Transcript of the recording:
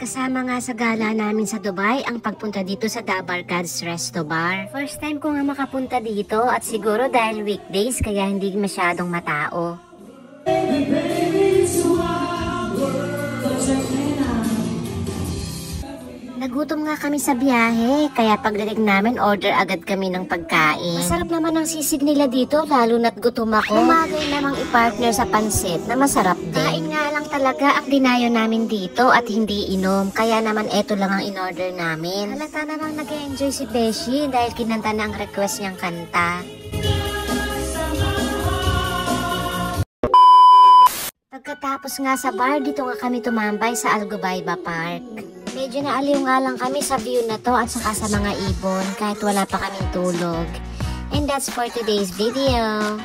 Kasama nga sa gala namin sa Dubai ang pagpunta dito sa Dabarkad's Resto Bar. First time ko nga makapunta dito at siguro dahil weekdays kaya hindi masyadong matao. Nagutom nga kami sa biyahe, kaya pagdating namin order agad kami ng pagkain. Masarap naman ang sisig nila dito, lalo na't gutom ako. Umagay namang i-partner sa pansit na masarap din. Kain nga lang talaga ang dinayo namin dito at hindi inom, kaya naman eto lang ang in-order namin. Halata namang nag-enjoy si Beshi dahil kinanta na ang request niyang kanta. Pagkatapos nga sa bar, dito nga kami tumambay sa Al-Gubayba Park. Medyo naaliw nga lang kami sa view na to at saka sa mga ibon kahit wala pa kaming tulog. And that's for today's video.